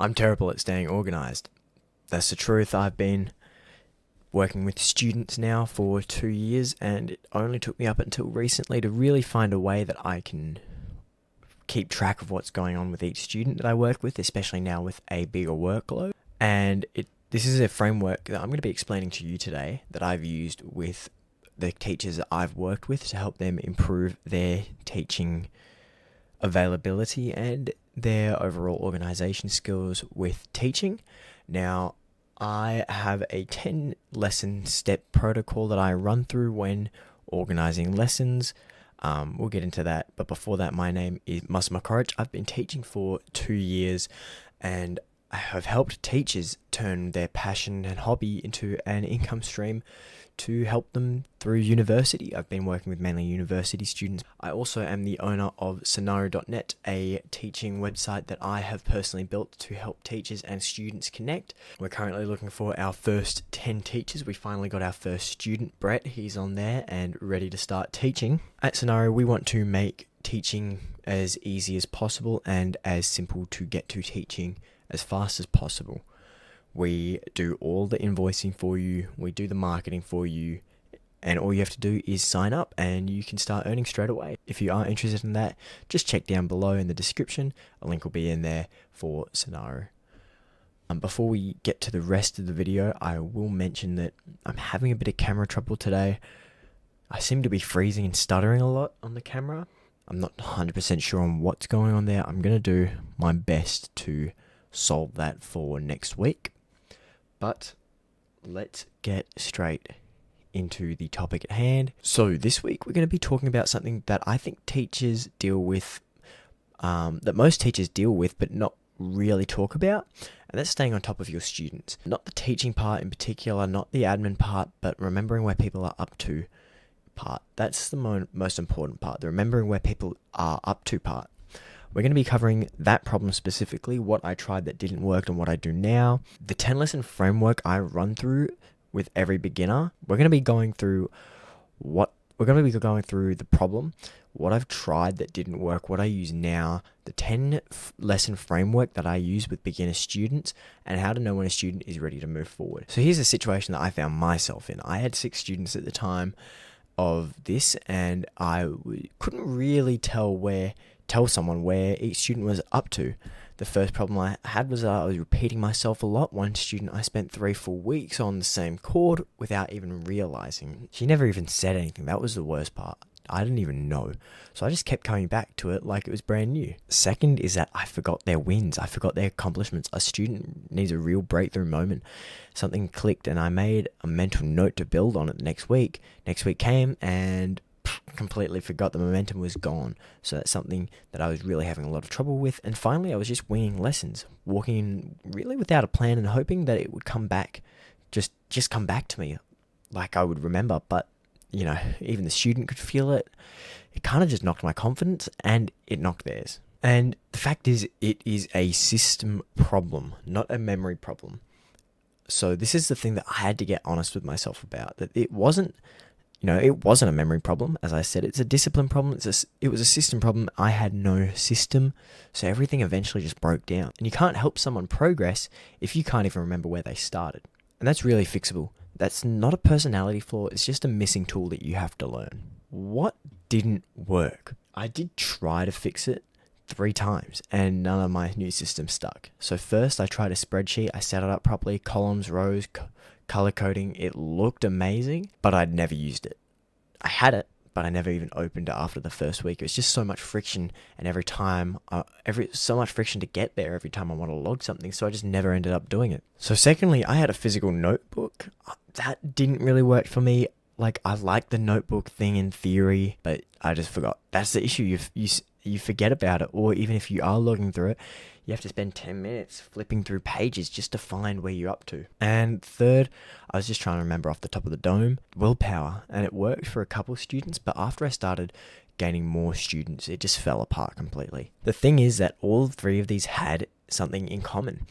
I'm terrible at staying organised. That's the truth. I've been working with students now for 2 years, and it only took me up until recently to really find a way that I can keep track of what's going on with each student that I work with, especially now with a bigger workload. And this is a framework that I'm going to be explaining to you today that I've used with the teachers that I've worked with to help them improve their teaching availability and their overall organisation skills with teaching. Now, I have a 10 lesson step protocol that I run through when organising lessons. We'll get into that, but before that, my name is Massimo Corich. I've been teaching for 2 years, and I have helped teachers turn their passion and hobby into an income stream to help them through university. I've been working with mainly university students. I also am the owner of scenario.net, a teaching website that I have personally built to help teachers and students connect. We're currently looking for our first 10 teachers. We finally got our first student, Brett. He's on there and ready to start teaching. At Scenario, we want to make teaching as easy as possible and as simple to get to teaching as fast as possible. We do all the invoicing for you, we do the marketing for you, and all you have to do is sign up and you can start earning straight away. If you are interested in that, just check down below in the description. A link will be in there for Scenario. Before we get to the rest of the video, I will mention that I'm having a bit of camera trouble today. I seem to be freezing and stuttering a lot on the camera. I'm not 100% sure on what's going on there. I'm going to do my best to solve that for next week. But let's get straight into the topic at hand. So this week we're going to be talking about something that I think teachers deal with, that most teachers deal with but not really talk about, and that's staying on top of your students. Not the teaching part in particular, not the admin part, but remembering where people are up to part. That's the most important part, the remembering where people are up to part. We're going to be covering that problem specifically, what I tried that didn't work and what I do now. The 10 lesson framework I run through with every beginner. We're going to be going through the problem, what I've tried that didn't work, what I use now, the 10 lesson framework that I use with beginner students, and how to know when a student is ready to move forward. So here's a situation that I found myself in. I had 6 students at the time of this, and I couldn't really tell someone where each student was up to. The first problem I had was I was repeating myself a lot. One student, I spent 3 full weeks on the same chord without even realizing. She never even said anything. That was the worst part. I didn't even know. So I just kept coming back to it like it was brand new. Second is that I forgot their wins. I forgot their accomplishments. A student needs a real breakthrough moment. Something clicked and I made a mental note to build on it next week. Next week came and completely forgot. The momentum was gone. So that's something that I was really having a lot of trouble with. And finally, I was just winging lessons, walking really without a plan and hoping that it would come back, just come back to me like I would remember. But you know, even the student could feel it. It kind of just knocked my confidence and it knocked theirs. And the fact is, it is a system problem, not a memory problem. So this is the thing that I had to get honest with myself about, that it wasn't a memory problem. As I said, it's a discipline problem. It was a system problem. I had no system. So everything eventually just broke down. And you can't help someone progress if you can't even remember where they started. And that's really fixable. That's not a personality flaw. It's just a missing tool that you have to learn. What didn't work? I did try to fix it 3 times and none of my new systems stuck. So first I tried a spreadsheet. I set it up properly, columns, rows, color coding. It looked amazing, but I'd never used it. I had it, but I never even opened it after the first week. It was just so much friction, and so much friction to get there every time I want to log something, so I just never ended up doing it. So secondly, I had a physical notebook. That didn't really work for me. Like, I liked the notebook thing in theory, but I just forgot. That's the issue. You forget about it, or even if you are logging through it, you have to spend 10 minutes flipping through pages just to find where you're up to. And third, I was just trying to remember off the top of the dome, willpower, and it worked for a couple of students, but after I started gaining more students, it just fell apart completely. The thing is that all 3 of these had something in common.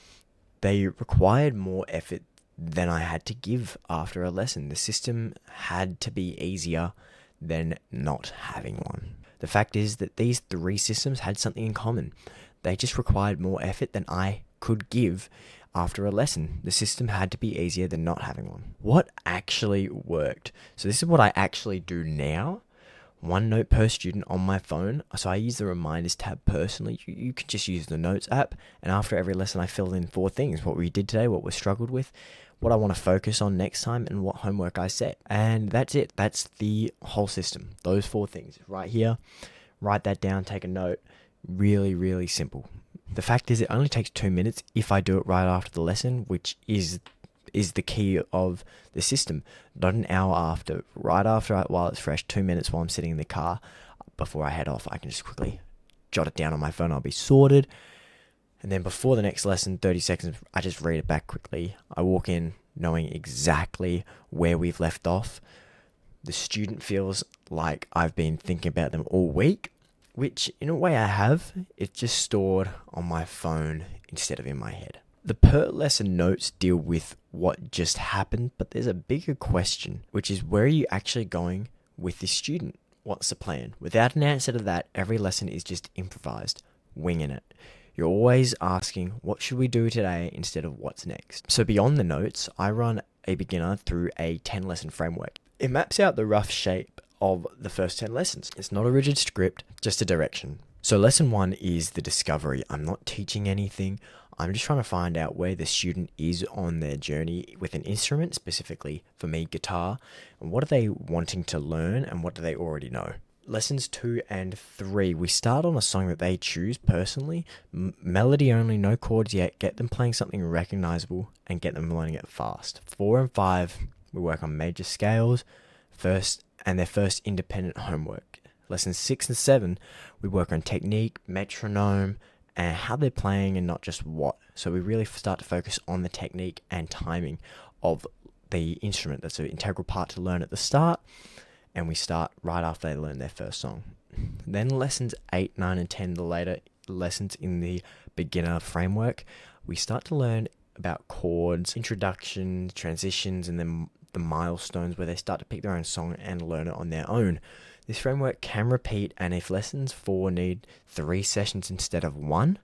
They required more effort than I had to give after a lesson. The system had to be easier than not having one. The fact is that these 3 systems had something in common. They just required more effort than I could give after a lesson. The system had to be easier than not having one. What actually worked? So this is what I actually do now. 1 note per student on my phone. So I use the reminders tab personally. You can just use the notes app. And after every lesson, I fill in 4 things. What we did today, what we struggled with, what I want to focus on next time, and what homework I set. And that's it. That's the whole system. Those 4 things right here. Write that down, take a note. Really, really simple. The fact is, it only takes 2 minutes if I do it right after the lesson, which is the key of the system. Not an hour after, right after, while it's fresh, 2 minutes while I'm sitting in the car before I head off. I can just quickly jot it down on my phone. I'll be sorted. And then before the next lesson, 30 seconds, I just read it back quickly. I walk in knowing exactly where we've left off. The student feels like I've been thinking about them all week, which in a way I have. It's just stored on my phone instead of in my head. The per lesson notes deal with what just happened, but there's a bigger question, which is where are you actually going with this student? What's the plan? Without an answer to that, every lesson is just improvised, winging it. You're always asking, what should we do today instead of what's next? So beyond the notes, I run a beginner through a 10 lesson framework. It maps out the rough shape of the first 10 lessons. It's not a rigid script, just a direction. So lesson 1 is the discovery. I'm not teaching anything. I'm just trying to find out where the student is on their journey with an instrument, specifically for me, guitar, and what are they wanting to learn and what do they already know. Lessons 2 and 3, we start on a song that they choose personally, melody only, no chords yet, get them playing something recognizable and get them learning it fast. 4 and 5, we work on major scales, their first independent homework. Lessons 6 and 7, we work on technique, metronome, and how they're playing and not just what. So we really start to focus on the technique and timing of the instrument. That's an integral part to learn at the start, and we start right after they learn their first song. Then lessons 8, 9, and 10, the later lessons in the beginner framework, we start to learn about chords, introduction, transitions, and then the milestones where they start to pick their own song and learn it on their own. This framework can repeat, and if lessons 4 need 3 sessions instead of 1,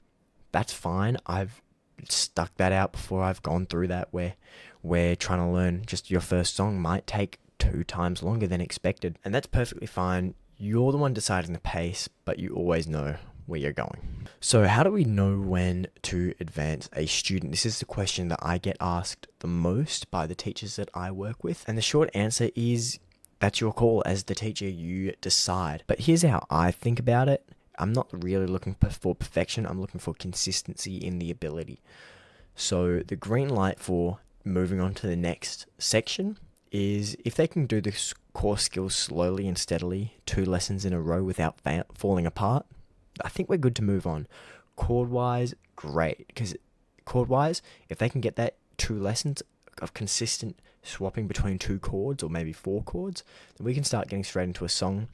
that's fine. I've stuck that out before. I've gone through that where trying to learn just your first song might take 2 times longer than expected, and that's perfectly fine. You're the one deciding the pace, but you always know where you're going. So how do we know when to advance a student? This is the question that I get asked the most by the teachers that I work with, and the short answer is that's your call. As the teacher, you decide. But here's how I think about it. I'm not really looking for perfection. I'm looking for consistency in the ability. So the green light for moving on to the next section is if they can do the core skills slowly and steadily, 2 lessons in a row without falling apart, I think we're good to move on. Chord-wise, great. Because chord-wise, if they can get that 2 lessons of consistent swapping between 2 chords or maybe 4 chords, then we can start getting straight into a song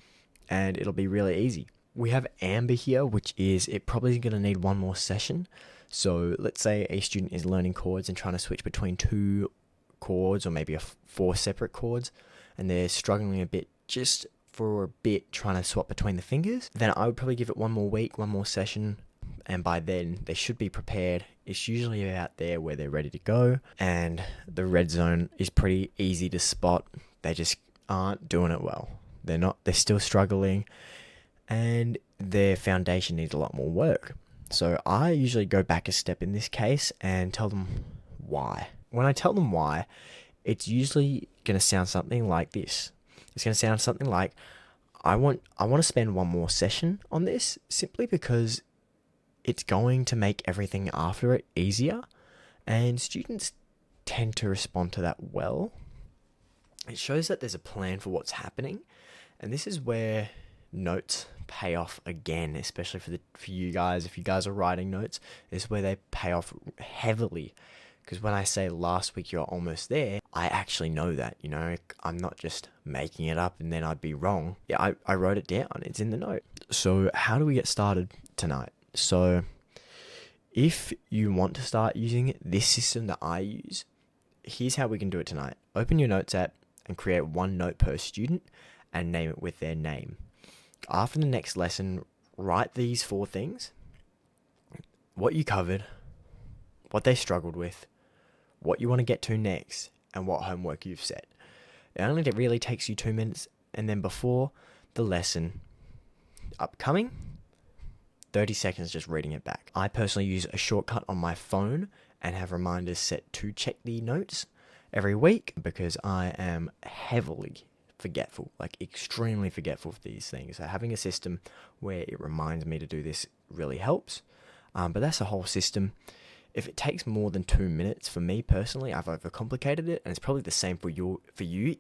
and it'll be really easy. We have amber here, which is it probably going to need 1 more session. So let's say a student is learning chords and trying to switch between 2 chords or maybe 4 separate chords, and they're struggling a bit just for a bit trying to swap between the fingers. Then I would probably give it 1 more week, 1 more session, and by then they should be prepared. It's usually about there where they're ready to go, and the red zone is pretty easy to spot. They just aren't doing it well. They're still struggling, and their foundation needs a lot more work. So I usually go back a step in this case and tell them why. When I tell them why, it's usually going to sound something like this. It's going to sound something like, I want to spend 1 more session on this simply because it's going to make everything after it easier, and students tend to respond to that well. It shows that there's a plan for what's happening, and this is where notes pay off again, especially for you guys. If you guys are writing notes, this is where they pay off heavily. Because when I say last week you're almost there, I actually know that, I'm not just making it up and then I'd be wrong. Yeah, I wrote it down. It's in the note. So how do we get started tonight? So if you want to start using this system that I use, here's how we can do it tonight. Open your notes app and create 1 note per student and name it with their name. After the next lesson, write these 4 things: what you covered, what they struggled with, what you want to get to next, and what homework you've set. It only really takes you 2 minutes, and then before the lesson upcoming, 30 seconds just reading it back. I personally use a shortcut on my phone and have reminders set to check the notes every week because I am heavily forgetful, like extremely forgetful of these things. So having a system where it reminds me to do this really helps. But that's the whole system. If it takes more than 2 minutes, for me personally, I've overcomplicated it, and it's probably the same for you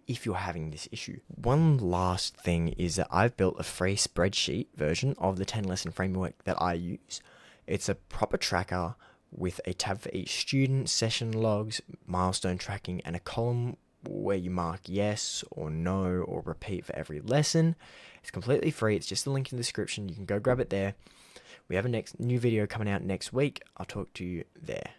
if you're having this issue. One last thing is that I've built a free spreadsheet version of the 10 lesson framework that I use. It's a proper tracker with a tab for each student, session logs, milestone tracking, and a column where you mark yes or no or repeat for every lesson. It's completely free. It's just a link in the description. You can go grab it there. We have a new video coming out next week. I'll talk to you there.